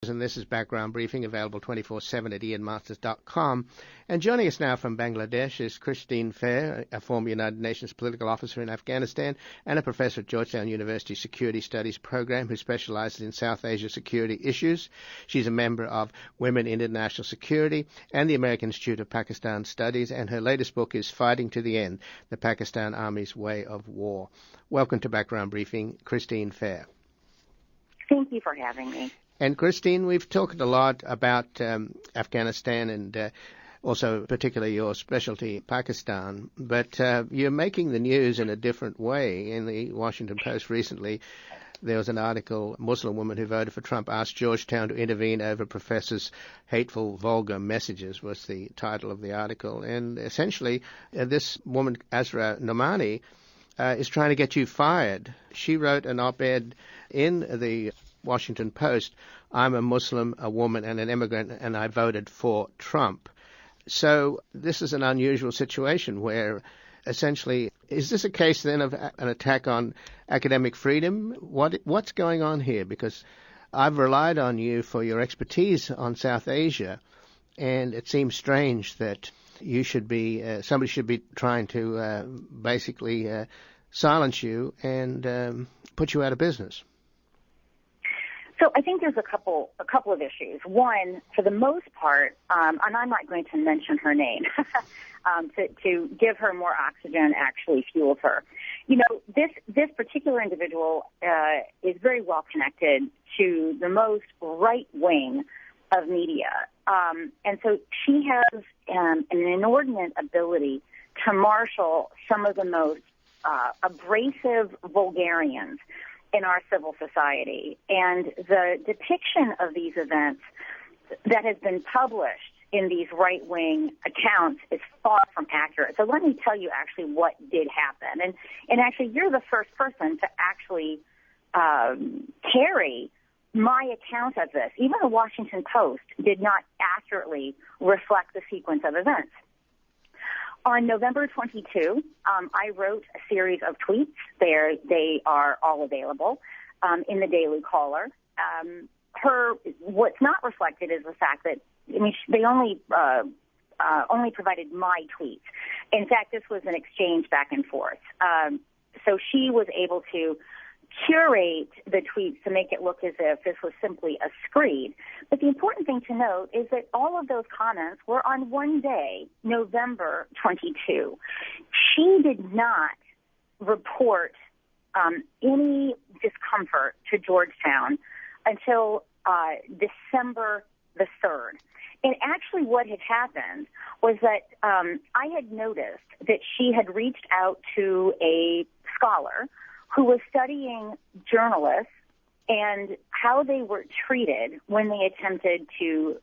And this is Background Briefing, available 24/7 at ianmasters.com. And joining us now from Bangladesh is Christine Fair, a former United Nations political officer in Afghanistan and a professor at Georgetown University Security Studies program who specializes in South Asia security issues. She's a member of Women in International Security and the American Institute of Pakistan Studies, and her latest book is Fighting to the End, The Pakistan Army's Way of War. Welcome to Background Briefing, Christine Fair. Thank you for having me. And Christine, we've talked a lot about Afghanistan and also particularly your specialty, Pakistan, but you're making the news in a different way. In the Washington Post recently, there was an article, a Muslim woman who voted for Trump asked Georgetown to intervene over professors' hateful, vulgar messages, was the title of the article. And essentially, this woman, Asra Nomani, is trying to get you fired. She wrote an op-ed in the Washington Post, I'm a Muslim, a woman, and an immigrant, and I voted for Trump. So this is an unusual situation where essentially, is this a case then of an attack on academic freedom? What's going on here? Because I've relied on you for your expertise on South Asia, and it seems strange that you should be, somebody should be trying to basically silence you and put you out of business. So I think there's a couple of issues. One, for the most part, and I'm not going to mention her name, to give her more oxygen actually fuels her. You know, this particular individual is very well connected to the most right wing of media, and so she has an inordinate ability to marshal some of the most abrasive vulgarians in our civil society. And the depiction of these events that has been published in these right-wing accounts is far from accurate. So let me tell you actually what did happen. And actually, you're the first person to actually carry my account of this. Even the Washington Post did not accurately reflect the sequence of events. On November 22, I wrote a series of tweets. They are all available in the Daily Caller. What's not reflected is the fact that they only provided my tweets. In fact, this was an exchange back and forth. So she was able to curate the tweets to make it look as if this was simply a screed. But the important thing to note is that all of those comments were on one day, November 22. She did not report any discomfort to Georgetown until December the 3rd. And actually what had happened was that I had noticed that she had reached out to a scholar who was studying journalists and how they were treated when they attempted to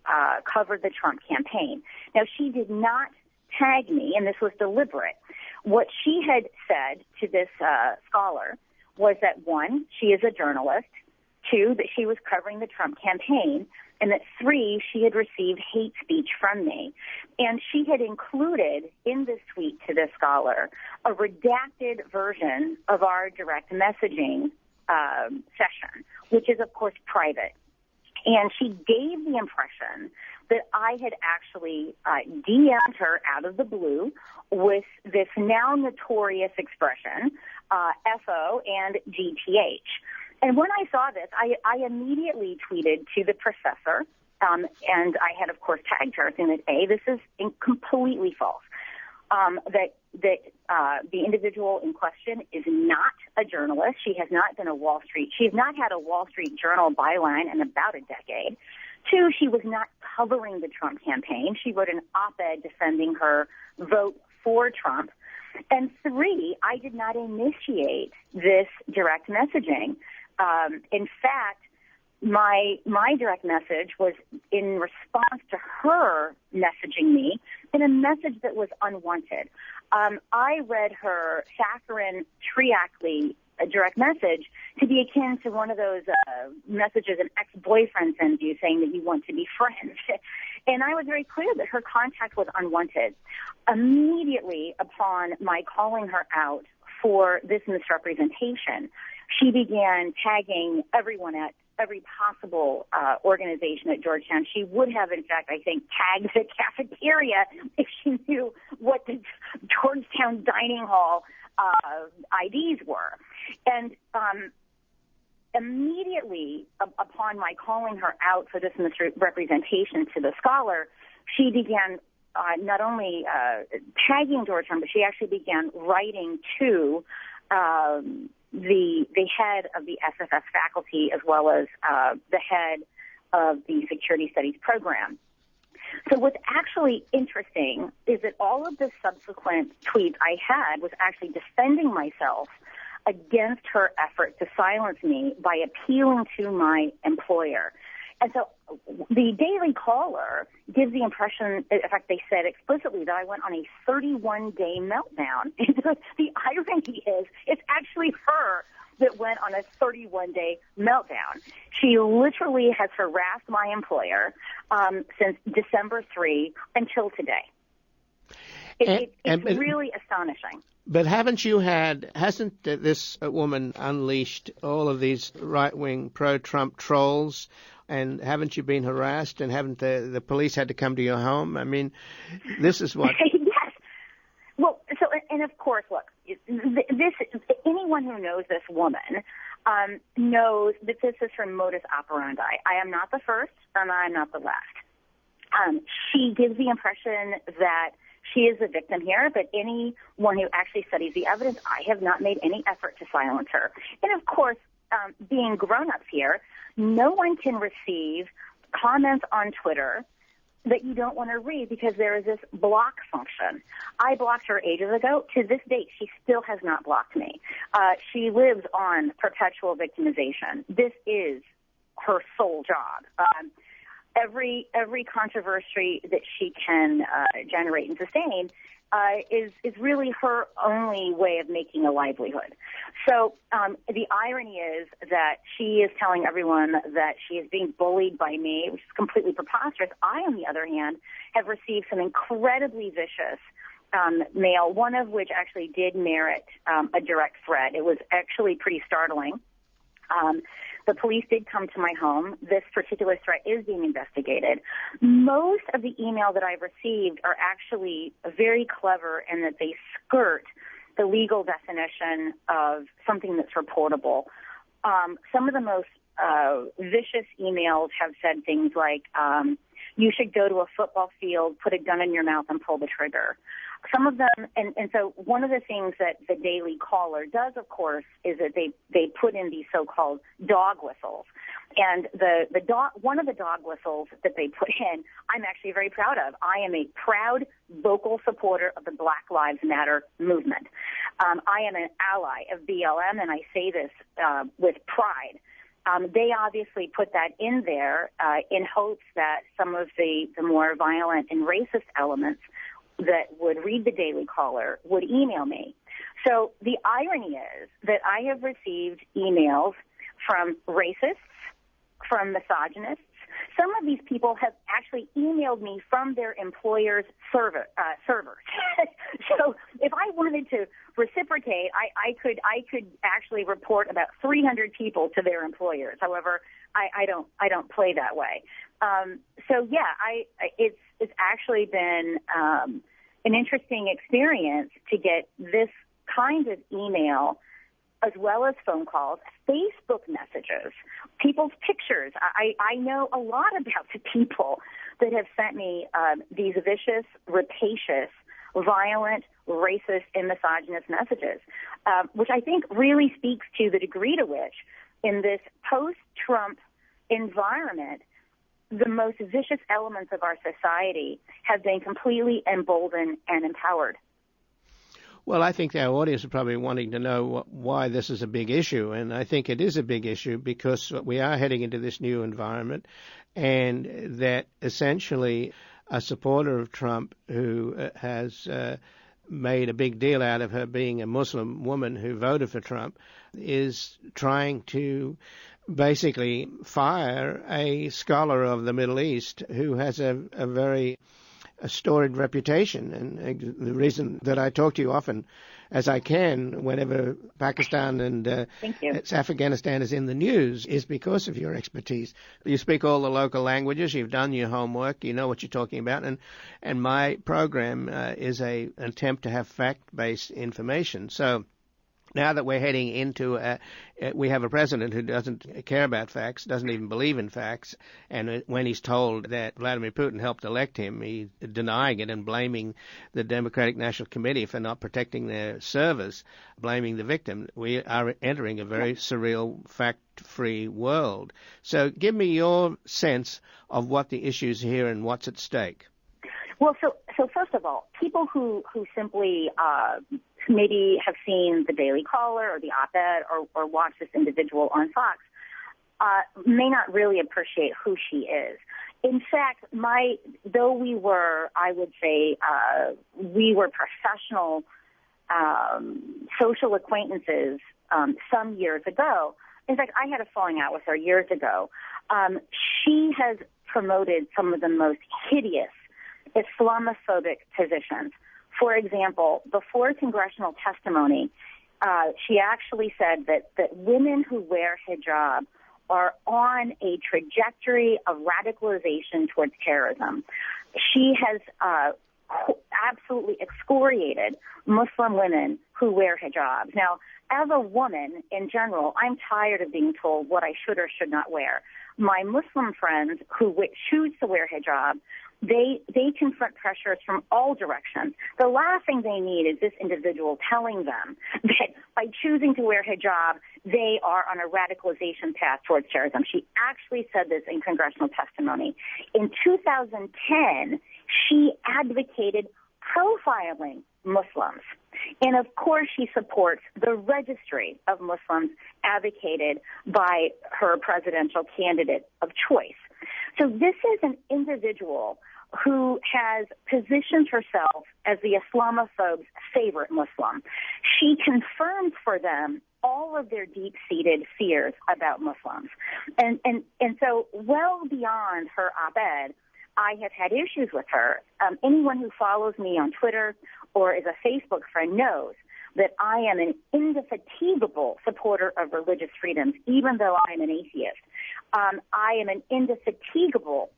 cover the Trump campaign. Now, she did not tag me, and this was deliberate. What she had said to this scholar was that, one, she is a journalist, two, that she was covering the Trump campaign, and that, three, she had received hate speech from me. And she had included in this tweet to this scholar a redacted version of our direct messaging session, which is, of course, private. And she gave the impression that I had actually DM'd her out of the blue with this now notorious expression, FO and GTH. And when I saw this, I immediately tweeted to the professor, and I had, of course, tagged her saying that, A, this is completely false, that the individual in question is not a journalist. She has not been she has not had a Wall Street Journal byline in about a decade. Two, she was not covering the Trump campaign. She wrote an op-ed defending her vote for Trump. And three, I did not initiate this direct messaging. In fact, my direct message was in response to her messaging me in a message that was unwanted. I read her saccharine, triacly direct message to be akin to one of those messages an ex-boyfriend sends you saying that you want to be friends. And I was very clear that her contact was unwanted. Immediately upon my calling her out for this misrepresentation, she began tagging everyone at every possible organization at Georgetown. She would have, in fact, I think, tagged the cafeteria if she knew what the Georgetown dining hall IDs were. And immediately upon my calling her out for this misrepresentation to the scholar, she began not only tagging Georgetown, but she actually began writing to the head of the SFS faculty as well as the head of the Security Studies program. So what's actually interesting is that all of the subsequent tweets I had was actually defending myself against her effort to silence me by appealing to my employer. And so the Daily Caller gives the impression, in fact, they said explicitly that I went on a 31-day meltdown. The irony is it's actually her that went on a 31-day meltdown. She literally has harassed my employer since December 3 until today. It's really astonishing. But hasn't this woman unleashed all of these right-wing pro-Trump trolls? And haven't you been harassed? And haven't the police had to come to your home? I mean, this is what... Yes. Well, so, and of course, look, anyone who knows this woman knows that this is her modus operandi. I am not the first, and I am not the last. She gives the impression that she is the victim here, but anyone who actually studies the evidence, I have not made any effort to silence her. And of course, being grown-ups here, no one can receive comments on Twitter that you don't want to read because there is this block function. I blocked her ages ago. To this date, she still has not blocked me. She lives on perpetual victimization. This is her sole job. Every controversy that she can generate and sustain is really her only way of making a livelihood. So the irony is that she is telling everyone that she is being bullied by me, which is completely preposterous. I, on the other hand, have received some incredibly vicious mail, one of which actually did merit a direct threat. It was actually pretty startling. The police did come to my home. This particular threat is being investigated. Most of the email that I've received are actually very clever in that they skirt the legal definition of something that's reportable. Some of the most vicious emails have said things like, you should go to a football field, put a gun in your mouth, and pull the trigger. Some of them, and so one of the things that the Daily Caller does, of course, is that they put in these so-called dog whistles. And one of the dog whistles that they put in, I'm actually very proud of. I am a proud vocal supporter of the Black Lives Matter movement. I am an ally of BLM, and I say this with pride. They obviously put that in there in hopes that some of the more violent and racist elements that would read the Daily Caller would email me. So the irony is that I have received emails from racists, from misogynists. Some of these people have actually emailed me from their employer's servers. So if I wanted to reciprocate, I could actually report about 300 people to their employers. However, I don't play that way. So yeah, it's actually been an interesting experience to get this kind of email as well as phone calls, Facebook messages, people's pictures. I know a lot about the people that have sent me these vicious, rapacious, violent, racist, and misogynist messages, which I think really speaks to the degree to which in this post-Trump environment, the most vicious elements of our society have been completely emboldened and empowered. Well, I think our audience are probably wanting to know why this is a big issue, and I think it is a big issue because we are heading into this new environment, and that essentially a supporter of Trump who has made a big deal out of her being a Muslim woman who voted for Trump is trying to basically fire a scholar of the Middle East who has a very a storied reputation. And the reason that I talk to you often as I can whenever Pakistan and Afghanistan is in the news is because of your expertise. You speak all the local languages, you've done your homework, you know what you're talking about, and my program is an attempt to have fact-based information. So now that we're heading into, we have a president who doesn't care about facts, doesn't even believe in facts, and when he's told that Vladimir Putin helped elect him, he's denying it and blaming the Democratic National Committee for not protecting their servers, blaming the victim. We are entering a very surreal, fact-free world. So give me your sense of what the issues here and what's at stake. Well, so first of all, people who simply maybe have seen the Daily Caller or the op-ed or watched this individual on Fox may not really appreciate who she is. In fact, though we were, I would say, we were professional social acquaintances some years ago. In fact, I had a falling out with her years ago. She has promoted some of the most hideous Islamophobic positions. For example, before congressional testimony, she actually said that women who wear hijab are on a trajectory of radicalization towards terrorism. She has absolutely excoriated Muslim women who wear hijabs. Now, as a woman in general, I'm tired of being told what I should or should not wear. My Muslim friends who choose to wear hijab, they confront pressures from all directions. The last thing they need is this individual telling them that by choosing to wear hijab, they are on a radicalization path towards terrorism. She actually said this in congressional testimony. In 2010, she advocated profiling Muslims. And of course, she supports the registry of Muslims advocated by her presidential candidate of choice. So this is an individual who has positioned herself as the Islamophobes' favorite Muslim. She confirms for them all of their deep-seated fears about Muslims. And so well beyond her op-ed, I have had issues with her. Anyone who follows me on Twitter or is a Facebook friend knows that I am an indefatigable supporter of religious freedoms, even though I am an atheist. I am an indefatigable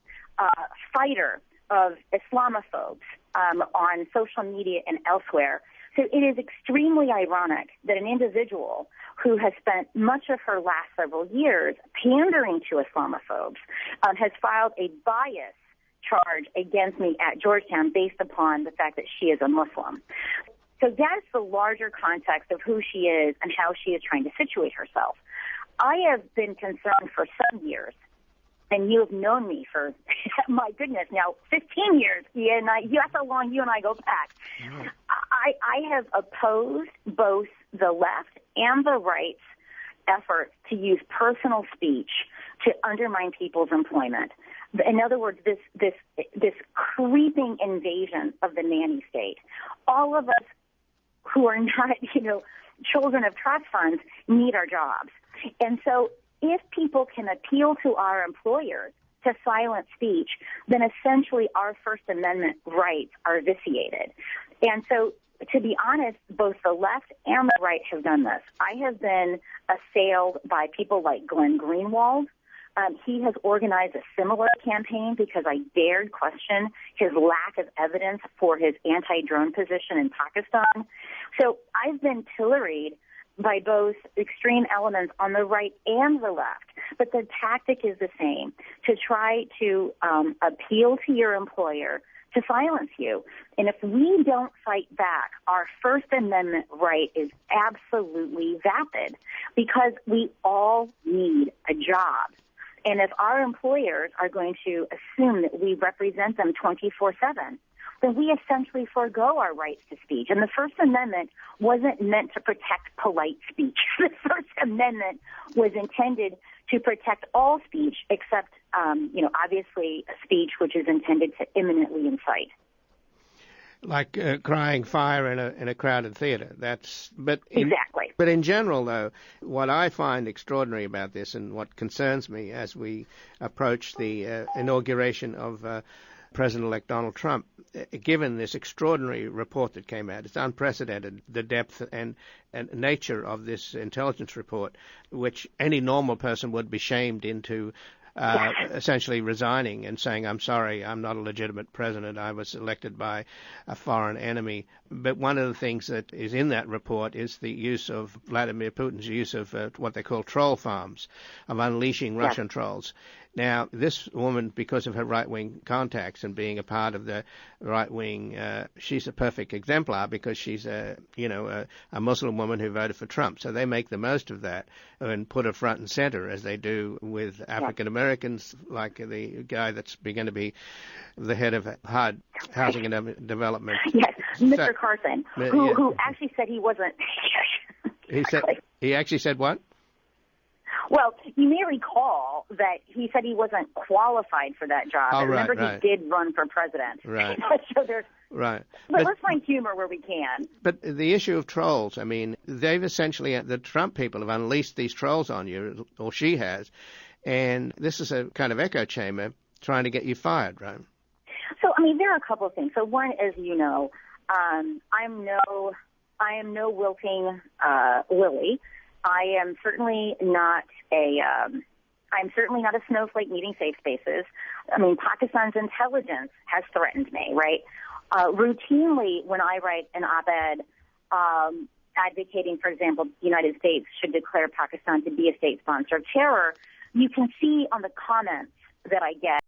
fighter of Islamophobes on social media and elsewhere. So it is extremely ironic that an individual who has spent much of her last several years pandering to Islamophobes has filed a bias charge against me at Georgetown based upon the fact that she is a Muslim. So that's the larger context of who she is and how she is trying to situate herself. I have been concerned for some years, and you have known me for, my goodness, now 15 years. That's how long you and I go back. Yeah. I have opposed both the left and the right's efforts to use personal speech to undermine people's employment. In other words, this creeping invasion of the nanny state. All of us who are not, children of trust funds need our jobs. And so if people can appeal to our employers to silence speech, then essentially our First Amendment rights are vitiated. And so, to be honest, both the left and the right have done this. I have been assailed by people like Glenn Greenwald. He has organized a similar campaign because I dared question his lack of evidence for his anti-drone position in Pakistan. So I've been pilloried by both extreme elements on the right and the left. But the tactic is the same, to try to appeal to your employer to silence you. And if we don't fight back, our First Amendment right is absolutely vapid because we all need a job. And if our employers are going to assume that we represent them 24/7, then we essentially forego our rights to speech. And the First Amendment wasn't meant to protect polite speech. The First Amendment was intended to protect all speech except, obviously speech which is intended to imminently incite. Like crying fire in a crowded theater. Exactly. But in general, though, what I find extraordinary about this and what concerns me as we approach the inauguration of President-elect Donald Trump, given this extraordinary report that came out. It's unprecedented, the depth and nature of this intelligence report, which any normal person would be shamed into essentially resigning and saying, I'm sorry, I'm not a legitimate president. I was elected by a foreign enemy. But one of the things that is in that report is the use of Vladimir Putin's use of what they call troll farms, of unleashing Russian trolls. Now, this woman, because of her right-wing contacts and being a part of the right-wing, she's a perfect exemplar because she's a Muslim woman who voted for Trump. So they make the most of that and put her front and center, as they do with African Americans, like the guy that's going to be the head of HUD, Housing and Development. Yes, Mr. Carson, who actually said he wasn't. He actually said what? Well, you may recall that he said he wasn't qualified for that job. Oh, Remember, right. He did run for president. Right. So there's. Right. But let's find humor where we can. But the issue of trolls, I mean, they've essentially, the Trump people have unleashed these trolls on you, or she has, and this is a kind of echo chamber trying to get you fired, right? So, I mean, there are a couple of things. So one, as you know, I am no wilting Willie. I am certainly not I'm certainly not a snowflake needing safe spaces. I mean, Pakistan's intelligence has threatened me, right? Routinely, when I write an op-ed advocating, for example, the United States should declare Pakistan to be a state sponsor of terror, you can see on the comments that I get